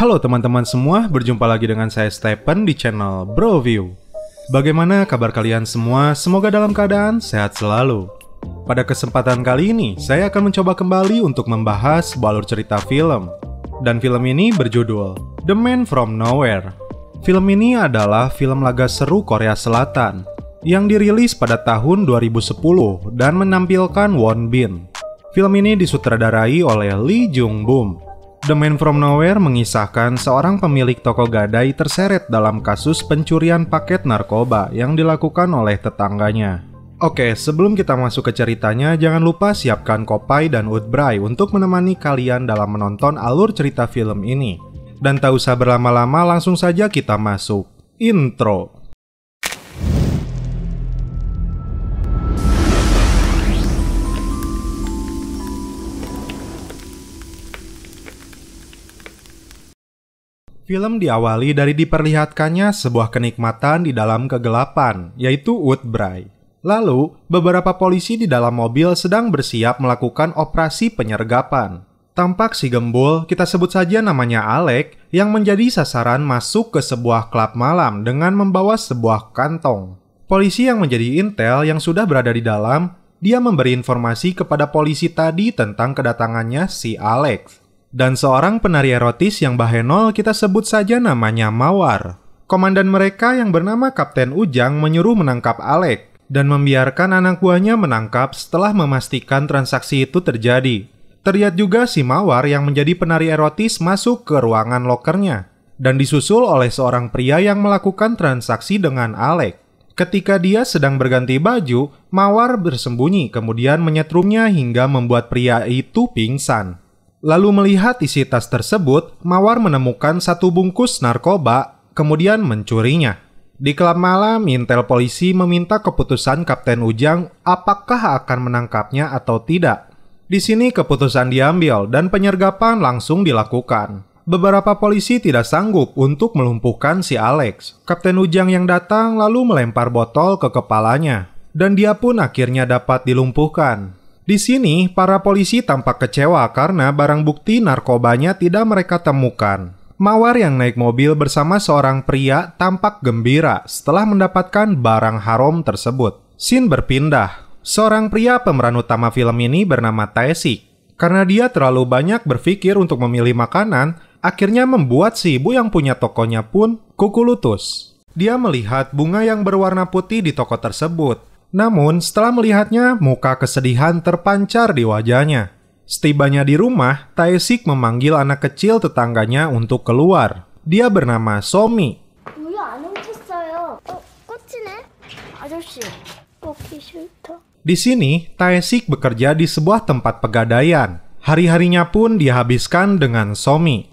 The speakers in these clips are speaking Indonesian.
Halo teman-teman semua, berjumpa lagi dengan saya Stephen di channel Broview. Bagaimana kabar kalian semua? Semoga dalam keadaan sehat selalu. Pada kesempatan kali ini, saya akan mencoba kembali untuk membahas sebuah alur cerita film. Dan film ini berjudul The Man From Nowhere. Film ini adalah film laga seru Korea Selatan yang dirilis pada tahun 2010 dan menampilkan Won Bin. Film ini disutradarai oleh Lee Jung Bum. The Man From Nowhere mengisahkan seorang pemilik toko gadai terseret dalam kasus pencurian paket narkoba yang dilakukan oleh tetangganya. Oke, sebelum kita masuk ke ceritanya, jangan lupa siapkan Kopai dan Woodbray untuk menemani kalian dalam menonton alur cerita film ini. Dan tak usah berlama-lama, langsung saja kita masuk. Intro. Film diawali dari diperlihatkannya sebuah kenikmatan di dalam kegelapan, yaitu Woodbray. Lalu, beberapa polisi di dalam mobil sedang bersiap melakukan operasi penyergapan. Tampak si gembul, kita sebut saja namanya Alex, yang menjadi sasaran masuk ke sebuah klub malam dengan membawa sebuah kantong. Polisi yang menjadi intel yang sudah berada di dalam, dia memberi informasi kepada polisi tadi tentang kedatangannya si Alex. Dan seorang penari erotis yang bahenol kita sebut saja namanya Mawar. Komandan mereka yang bernama Kapten Ujang menyuruh menangkap Alex dan membiarkan anak buahnya menangkap setelah memastikan transaksi itu terjadi. Terlihat juga si Mawar yang menjadi penari erotis masuk ke ruangan lokernya dan disusul oleh seorang pria yang melakukan transaksi dengan Alex. Ketika dia sedang berganti baju, Mawar bersembunyi kemudian menyetrumnya hingga membuat pria itu pingsan. Lalu melihat isi tas tersebut, Mawar menemukan satu bungkus narkoba, kemudian mencurinya. Di klub malam, intel polisi meminta keputusan Kapten Ujang apakah akan menangkapnya atau tidak. Di sini keputusan diambil dan penyergapan langsung dilakukan. Beberapa polisi tidak sanggup untuk melumpuhkan si Alex. Kapten Ujang yang datang lalu melempar botol ke kepalanya, dan dia pun akhirnya dapat dilumpuhkan. Di sini, para polisi tampak kecewa karena barang bukti narkobanya tidak mereka temukan. Mawar yang naik mobil bersama seorang pria tampak gembira setelah mendapatkan barang haram tersebut. Scene berpindah. Seorang pria pemeran utama film ini bernama Tae-sik. Karena dia terlalu banyak berpikir untuk memilih makanan, akhirnya membuat si ibu yang punya tokonya pun kuku lutus. Dia melihat bunga yang berwarna putih di toko tersebut. Namun, setelah melihatnya, muka kesedihan terpancar di wajahnya. Setibanya di rumah, Tae-sik memanggil anak kecil tetangganya untuk keluar. Dia bernama Somi. Di sini, Tae-sik bekerja di sebuah tempat pegadaian. Hari-harinya pun dihabiskan dengan Somi.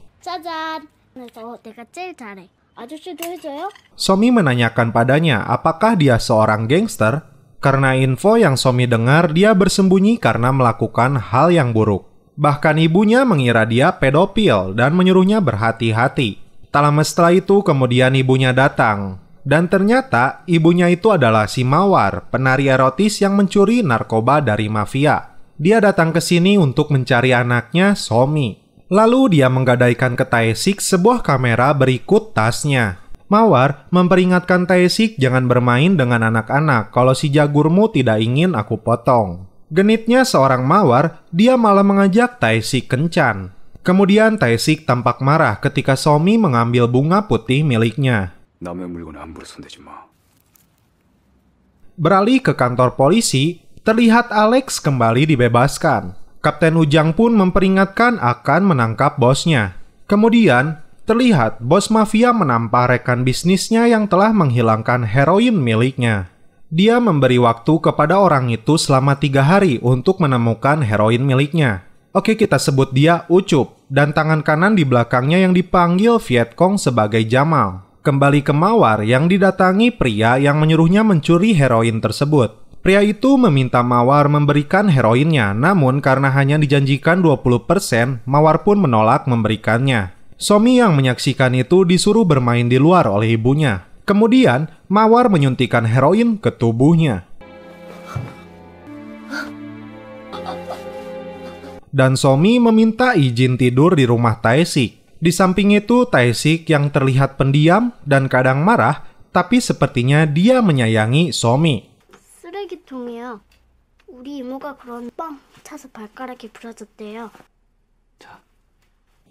Somi menanyakan padanya apakah dia seorang gangster. Karena info yang Somi dengar, dia bersembunyi karena melakukan hal yang buruk. Bahkan ibunya mengira dia pedofil dan menyuruhnya berhati-hati. Tak lama setelah itu, kemudian ibunya datang. Dan ternyata ibunya itu adalah si Mawar, penari erotis yang mencuri narkoba dari mafia. Dia datang ke sini untuk mencari anaknya, Somi. Lalu dia menggadaikan ke Tae-sik sebuah kamera berikut tasnya. Mawar memperingatkan Tae-sik jangan bermain dengan anak-anak kalau si jagurmu tidak ingin aku potong. Genitnya seorang Mawar, dia malah mengajak Tae-sik kencan. Kemudian Tae-sik tampak marah ketika Somi mengambil bunga putih miliknya. Beralih ke kantor polisi, terlihat Alex kembali dibebaskan. Kapten Ujang pun memperingatkan akan menangkap bosnya. Kemudian, terlihat bos mafia menampar rekan bisnisnya yang telah menghilangkan heroin miliknya. Dia memberi waktu kepada orang itu selama 3 hari untuk menemukan heroin miliknya. Oke, kita sebut dia Ucup, dan tangan kanan di belakangnya yang dipanggil Vietcong sebagai Jamal. Kembali ke Mawar yang didatangi pria yang menyuruhnya mencuri heroin tersebut. Pria itu meminta Mawar memberikan heroinnya, namun karena hanya dijanjikan 20%, Mawar pun menolak memberikannya. Somi yang menyaksikan itu disuruh bermain di luar oleh ibunya. Kemudian, Mawar menyuntikkan heroin ke tubuhnya. Dan Somi meminta izin tidur di rumah Tae-sik. Di samping itu, Tae-sik yang terlihat pendiam dan kadang marah, tapi sepertinya dia menyayangi Somi. 쓰레기통이에요. 우리 이모가 그런 뻥 차서 발가락이 부러졌대요.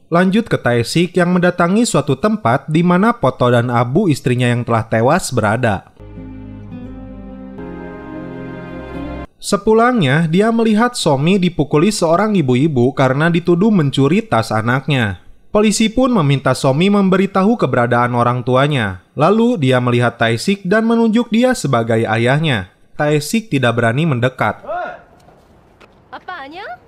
Lanjut ke Tae-sik yang mendatangi suatu tempat di mana Poto dan Abu, istrinya yang telah tewas, berada. Sepulangnya, dia melihat Somi dipukuli seorang ibu-ibu karena dituduh mencuri tas anaknya. Polisi pun meminta Somi memberitahu keberadaan orang tuanya. Lalu dia melihat Tae-sik dan menunjuk dia sebagai ayahnya. Tae-sik tidak berani mendekat. 아빠 아니야?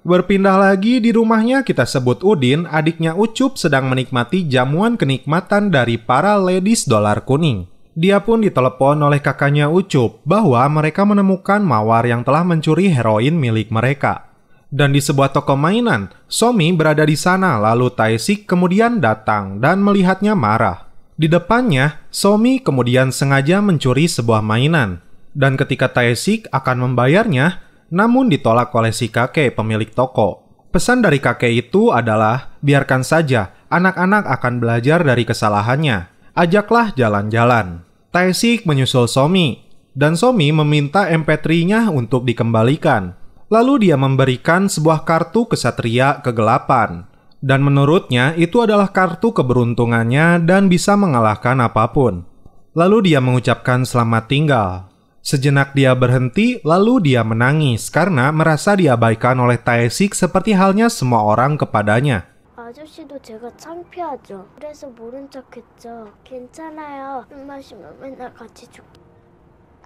Berpindah lagi di rumahnya, kita sebut Udin, adiknya Ucup, sedang menikmati jamuan kenikmatan dari para ladies dolar kuning. Dia pun ditelepon oleh kakaknya Ucup bahwa mereka menemukan Mawar yang telah mencuri heroin milik mereka. Dan di sebuah toko mainan, Somi berada di sana, lalu Tae-sik kemudian datang dan melihatnya marah. Di depannya, Somi kemudian sengaja mencuri sebuah mainan. Dan ketika Tae-sik akan membayarnya, namun ditolak oleh si kakek pemilik toko. Pesan dari kakek itu adalah, biarkan saja, anak-anak akan belajar dari kesalahannya. Ajaklah jalan-jalan. Tae-sik menyusul Somi, dan Somi meminta MP3-nya untuk dikembalikan. Lalu dia memberikan sebuah kartu kesatria kegelapan. Dan menurutnya itu adalah kartu keberuntungannya dan bisa mengalahkan apapun. Lalu dia mengucapkan selamat tinggal. Sejenak dia berhenti, lalu dia menangis karena merasa diabaikan oleh Tae-sik seperti halnya semua orang kepadanya. 아저씨도 제가 창피하죠. 그래서 모른 척했죠. 괜찮아요. 술 마시면 맨날 같이 죽.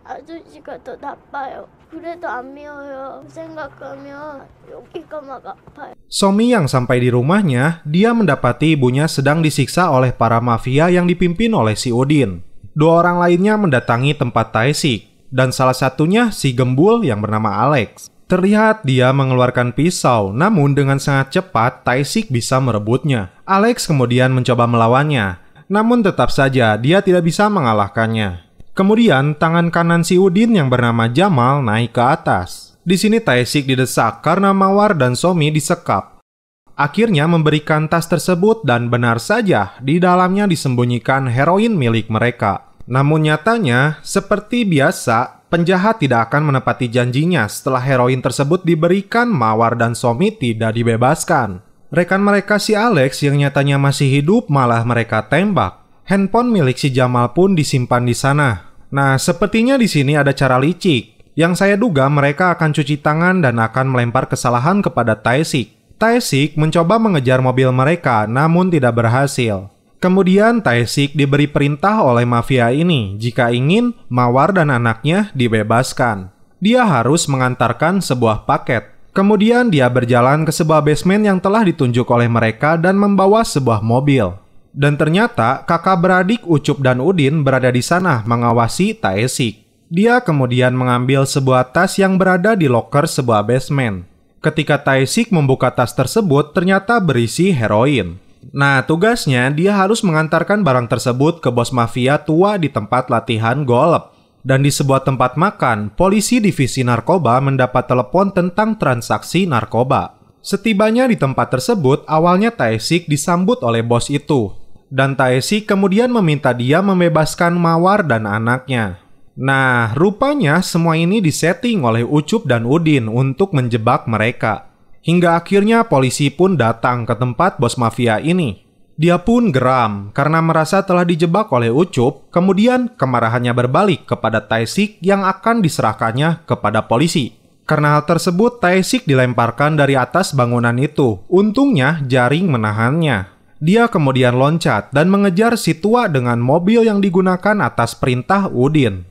아저씨가 더 나빠요. 그래도 안 미워요. 생각하면 여기가 막 아파요. Somi yang sampai di rumahnya, dia mendapati ibunya sedang disiksa oleh para mafia yang dipimpin oleh si Udin. Dua orang lainnya mendatangi tempat Tae-sik. Dan salah satunya si gembul yang bernama Alex. Terlihat dia mengeluarkan pisau, namun dengan sangat cepat Tae-sik bisa merebutnya. Alex kemudian mencoba melawannya, namun tetap saja dia tidak bisa mengalahkannya. Kemudian tangan kanan si Udin yang bernama Jamal naik ke atas. Di sini Tae-sik didesak karena Mawar dan Somi disekap. Akhirnya memberikan tas tersebut dan benar saja di dalamnya disembunyikan heroin milik mereka. Namun nyatanya, seperti biasa, penjahat tidak akan menepati janjinya setelah heroin tersebut diberikan. Mawar dan Somi tidak dibebaskan. Rekan mereka si Alex yang nyatanya masih hidup malah mereka tembak. Handphone milik si Jamal pun disimpan di sana. Nah, sepertinya di sini ada cara licik. Yang saya duga mereka akan cuci tangan dan akan melempar kesalahan kepada Tae-sik. Tae-sik mencoba mengejar mobil mereka namun tidak berhasil. Kemudian Tae-sik diberi perintah oleh mafia ini jika ingin Mawar dan anaknya dibebaskan. Dia harus mengantarkan sebuah paket. Kemudian dia berjalan ke sebuah basement yang telah ditunjuk oleh mereka dan membawa sebuah mobil. Dan ternyata kakak beradik Ucup dan Udin berada di sana mengawasi Tae-sik. Dia kemudian mengambil sebuah tas yang berada di loker sebuah basement. Ketika Tae-sik membuka tas tersebut, ternyata berisi heroin. Nah, tugasnya dia harus mengantarkan barang tersebut ke bos mafia tua di tempat latihan golf. Dan di sebuah tempat makan, polisi divisi narkoba mendapat telepon tentang transaksi narkoba. Setibanya di tempat tersebut, awalnya Tae-sik disambut oleh bos itu. Dan Tae-sik kemudian meminta dia membebaskan Mawar dan anaknya. Nah, rupanya semua ini disetting oleh Ucup dan Udin untuk menjebak mereka. Hingga akhirnya polisi pun datang ke tempat bos mafia ini. Dia pun geram karena merasa telah dijebak oleh Ucup, kemudian kemarahannya berbalik kepada Tae-sik yang akan diserahkannya kepada polisi. Karena hal tersebut, Tae-sik dilemparkan dari atas bangunan itu. Untungnya jaring menahannya. Dia kemudian loncat dan mengejar si tua dengan mobil yang digunakan atas perintah Udin.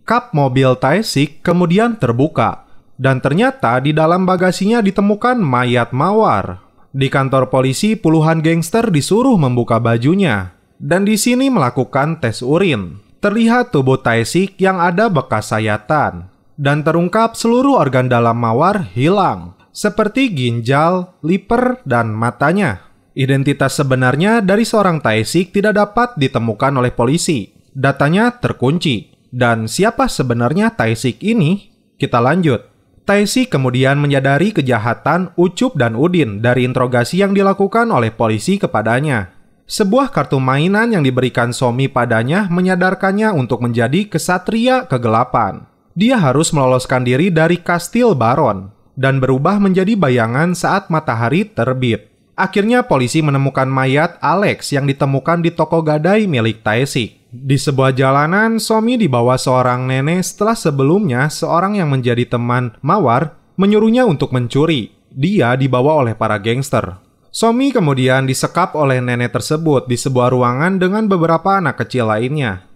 Kap mobil Tae-sik kemudian terbuka. Dan ternyata di dalam bagasinya ditemukan mayat Mawar. Di kantor polisi, puluhan gangster disuruh membuka bajunya. Dan di sini melakukan tes urin. Terlihat tubuh Tae-sik yang ada bekas sayatan. Dan terungkap seluruh organ dalam Mawar hilang. Seperti ginjal, liver, dan matanya. Identitas sebenarnya dari seorang Tae-sik tidak dapat ditemukan oleh polisi. Datanya terkunci. Dan siapa sebenarnya Tae-sik ini? Kita lanjut. Tae-sik kemudian menyadari kejahatan Ucup dan Udin dari interogasi yang dilakukan oleh polisi kepadanya. Sebuah kartu mainan yang diberikan Somi padanya menyadarkannya untuk menjadi kesatria kegelapan. Dia harus meloloskan diri dari kastil Baron dan berubah menjadi bayangan saat matahari terbit. Akhirnya polisi menemukan mayat Alex yang ditemukan di toko gadai milik Tae-sik. Di sebuah jalanan, Somi dibawa seorang nenek setelah sebelumnya seorang yang menjadi teman Mawar menyuruhnya untuk mencuri. Dia dibawa oleh para gangster. Somi kemudian disekap oleh nenek tersebut di sebuah ruangan dengan beberapa anak kecil lainnya.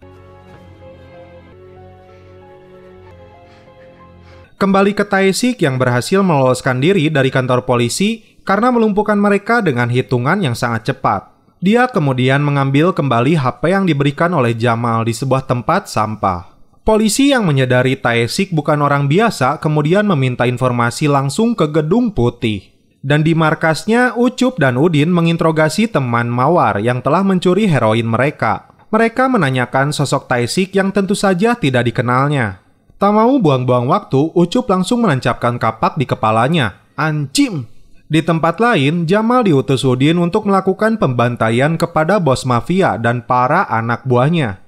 Kembali ke Tae-sik yang berhasil meloloskan diri dari kantor polisi karena melumpuhkan mereka dengan hitungan yang sangat cepat. Dia kemudian mengambil kembali HP yang diberikan oleh Jamal di sebuah tempat sampah. Polisi yang menyadari Tae-sik bukan orang biasa kemudian meminta informasi langsung ke Gedung Putih. Dan di markasnya, Ucup dan Udin menginterogasi teman Mawar yang telah mencuri heroin mereka. Mereka menanyakan sosok Tae-sik yang tentu saja tidak dikenalnya. Tak mau buang-buang waktu, Ucup langsung menancapkan kapak di kepalanya. Ancim! Di tempat lain, Jamal diutus Udin untuk melakukan pembantaian kepada bos mafia dan para anak buahnya.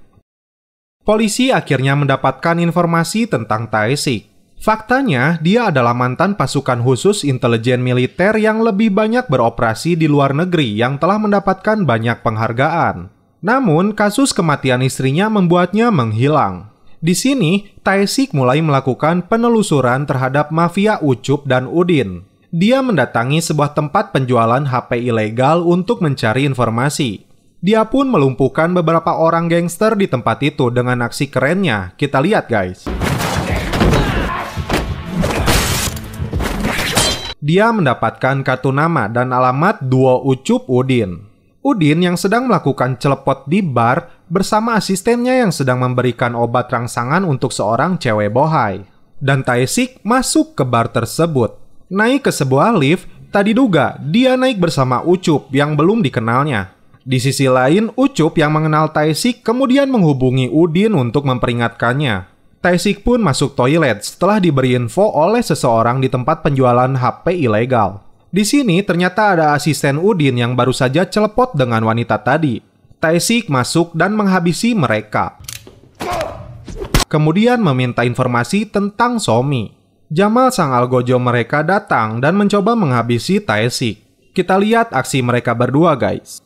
Polisi akhirnya mendapatkan informasi tentang Tae-sik. Faktanya, dia adalah mantan pasukan khusus intelijen militer yang lebih banyak beroperasi di luar negeri yang telah mendapatkan banyak penghargaan. Namun, kasus kematian istrinya membuatnya menghilang. Di sini, Tae-sik mulai melakukan penelusuran terhadap mafia Ucup dan Udin. Dia mendatangi sebuah tempat penjualan HP ilegal untuk mencari informasi. Dia pun melumpuhkan beberapa orang gangster di tempat itu dengan aksi kerennya. Kita lihat, guys. Dia mendapatkan kartu nama dan alamat duo Ucup Udin. Udin yang sedang melakukan celepot di bar bersama asistennya yang sedang memberikan obat rangsangan untuk seorang cewek bohai. Dan Tae-sik masuk ke bar tersebut. Naik ke sebuah lift, tak diduga dia naik bersama Ucup yang belum dikenalnya. Di sisi lain, Ucup yang mengenal Tae-sik kemudian menghubungi Udin untuk memperingatkannya. Tae-sik pun masuk toilet setelah diberi info oleh seseorang di tempat penjualan HP ilegal. Di sini ternyata ada asisten Udin yang baru saja celepot dengan wanita tadi. Tae-sik masuk dan menghabisi mereka. Kemudian meminta informasi tentang Somi. Jamal sang algojo mereka datang dan mencoba menghabisi Tae-sik. Kita lihat aksi mereka berdua, guys.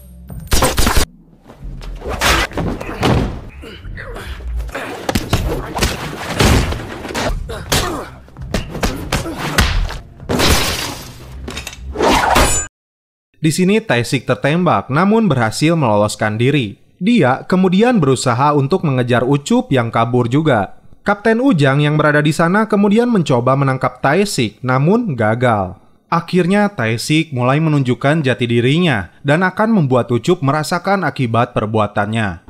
Di sini Tae-sik tertembak namun berhasil meloloskan diri. Dia kemudian berusaha untuk mengejar Ucup yang kabur juga. Kapten Ujang yang berada di sana kemudian mencoba menangkap Tae-sik, namun gagal. Akhirnya Tae-sik mulai menunjukkan jati dirinya dan akan membuat Ucup merasakan akibat perbuatannya.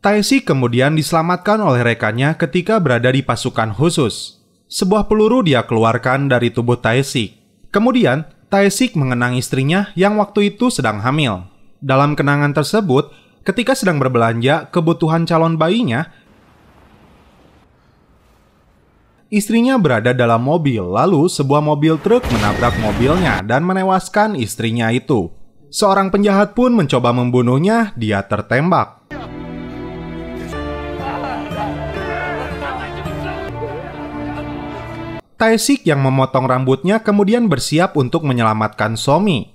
Tae-sik kemudian diselamatkan oleh rekannya ketika berada di pasukan khusus. Sebuah peluru dia keluarkan dari tubuh Tae-sik. Kemudian, Tae-sik mengenang istrinya yang waktu itu sedang hamil. Dalam kenangan tersebut, ketika sedang berbelanja kebutuhan calon bayinya, istrinya berada dalam mobil, lalu sebuah mobil truk menabrak mobilnya dan menewaskan istrinya itu. Seorang penjahat pun mencoba membunuhnya, dia tertembak. Tae-sik yang memotong rambutnya kemudian bersiap untuk menyelamatkan Somi.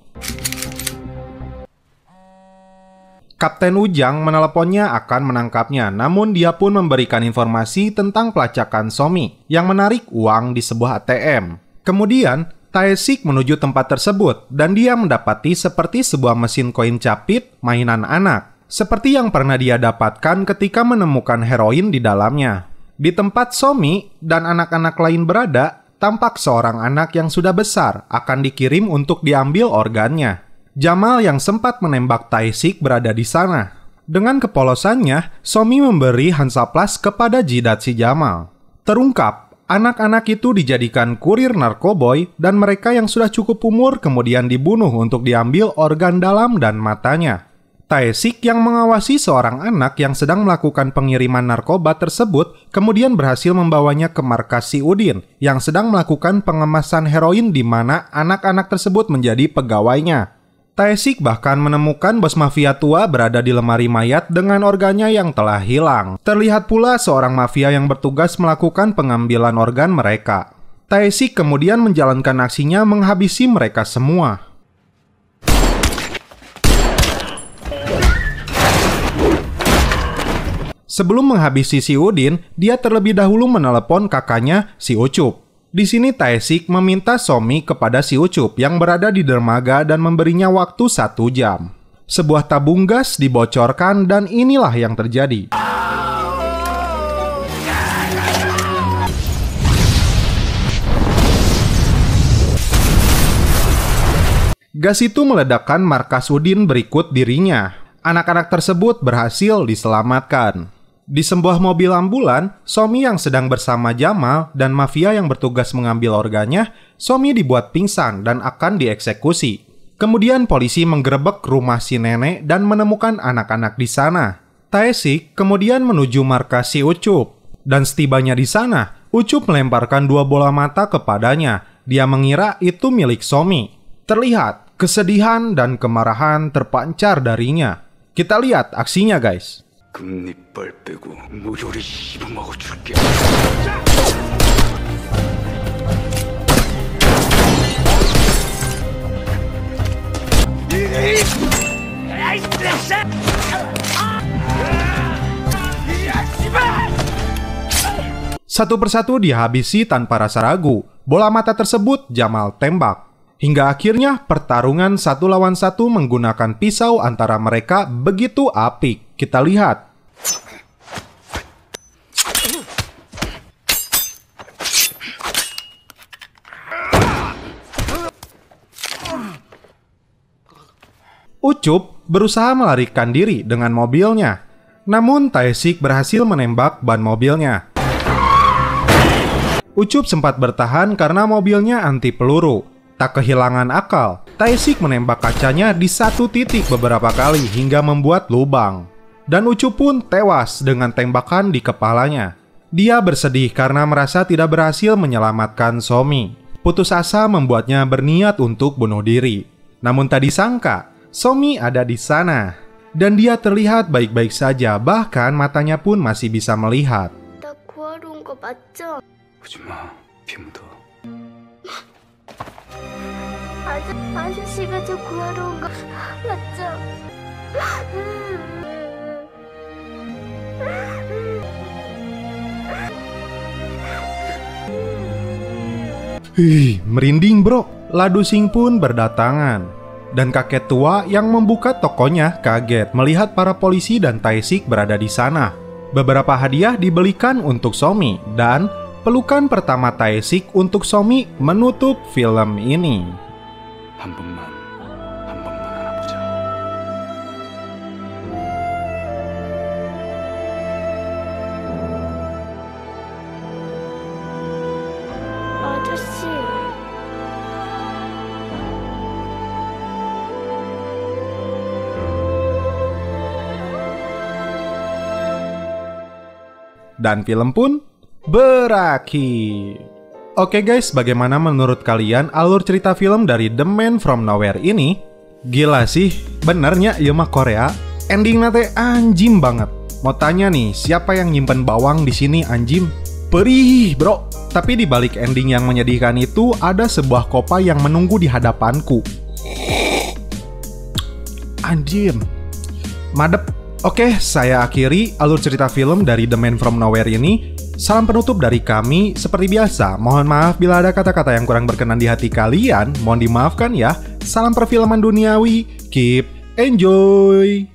Kapten Ujang meneleponnya akan menangkapnya, namun dia pun memberikan informasi tentang pelacakan Somi yang menarik uang di sebuah ATM. Kemudian, Tae-sik menuju tempat tersebut dan dia mendapati seperti sebuah mesin koin capit mainan anak, seperti yang pernah dia dapatkan ketika menemukan heroin di dalamnya. Di tempat Somi dan anak-anak lain berada, tampak seorang anak yang sudah besar akan dikirim untuk diambil organnya. Jamal yang sempat menembak Tae-sik berada di sana. Dengan kepolosannya, Somi memberi Hansaplas kepada jidat si Jamal. Terungkap, anak-anak itu dijadikan kurir narkoboy dan mereka yang sudah cukup umur kemudian dibunuh untuk diambil organ dalam dan matanya. Tae-sik yang mengawasi seorang anak yang sedang melakukan pengiriman narkoba tersebut kemudian berhasil membawanya ke markas si Udin yang sedang melakukan pengemasan heroin di mana anak-anak tersebut menjadi pegawainya. Tae-sik bahkan menemukan bos mafia tua berada di lemari mayat dengan organnya yang telah hilang. Terlihat pula seorang mafia yang bertugas melakukan pengambilan organ mereka. Tae-sik kemudian menjalankan aksinya menghabisi mereka semua. Sebelum menghabisi si Udin, dia terlebih dahulu menelepon kakaknya, si Ucup. Di sini Tae-sik meminta Somi kepada si Ucup yang berada di dermaga dan memberinya waktu 1 jam. Sebuah tabung gas dibocorkan dan inilah yang terjadi. Gas itu meledakkan markas Udin berikut dirinya. Anak-anak tersebut berhasil diselamatkan. Di sebuah mobil ambulan, Somi yang sedang bersama Jamal dan mafia yang bertugas mengambil organnya, Somi dibuat pingsan dan akan dieksekusi. Kemudian polisi menggerebek rumah si nenek dan menemukan anak-anak di sana. Tae-sik kemudian menuju markas si Ucup. Dan setibanya di sana, Ucup melemparkan 2 bola mata kepadanya. Dia mengira itu milik Somi. Terlihat kesedihan dan kemarahan terpancar darinya. Kita lihat aksinya, guys. 금리빨 빼고 무료리 씹어먹어 줄게. Satu persatu dihabisi tanpa rasa ragu. Bola mata tersebut Jamal tembak. Hingga akhirnya pertarungan 1 lawan 1 menggunakan pisau antara mereka begitu apik. Kita lihat. Ucup berusaha melarikan diri dengan mobilnya. Namun Tae-sik berhasil menembak ban mobilnya. Ucup sempat bertahan karena mobilnya anti peluru. Tak kehilangan akal, Tae-sik menembak kacanya di 1 titik beberapa kali hingga membuat lubang. Dan Ucup pun tewas dengan tembakan di kepalanya. Dia bersedih karena merasa tidak berhasil menyelamatkan Somi. Putus asa membuatnya berniat untuk bunuh diri. Namun tak disangka, Somi ada di sana. Dan dia terlihat baik-baik saja, bahkan matanya pun masih bisa melihat. 나 구하러 온 거 맞죠? 오지마, 피 묻어. 아저씨가 저 구하러 온 거 맞죠? Merinding bro. Ladu Sing pun berdatangan. Dan kakek tua yang membuka tokonya kaget melihat para polisi dan Tae-sik berada di sana. Beberapa hadiah dibelikan untuk Somi dan pelukan pertama Tae-sik untuk Somi menutup film ini. 한 번만 안아보자. 아저씨. Dan film pun berakhir. Oke guys, bagaimana menurut kalian alur cerita film dari The Man From Nowhere ini? Gila sih, benernya ieu mah Korea. Endingnya teh anjim banget. Mau tanya nih, siapa yang nyimpen bawang di sini anjim? Perih bro. Tapi di balik ending yang menyedihkan itu ada sebuah kopa yang menunggu di hadapanku. Anjim, madep. Oke, saya akhiri alur cerita film dari The Man From Nowhere ini. Salam penutup dari kami. Seperti biasa, mohon maaf bila ada kata-kata yang kurang berkenan di hati kalian. Mohon dimaafkan ya. Salam perfilman duniawi. Keep enjoy.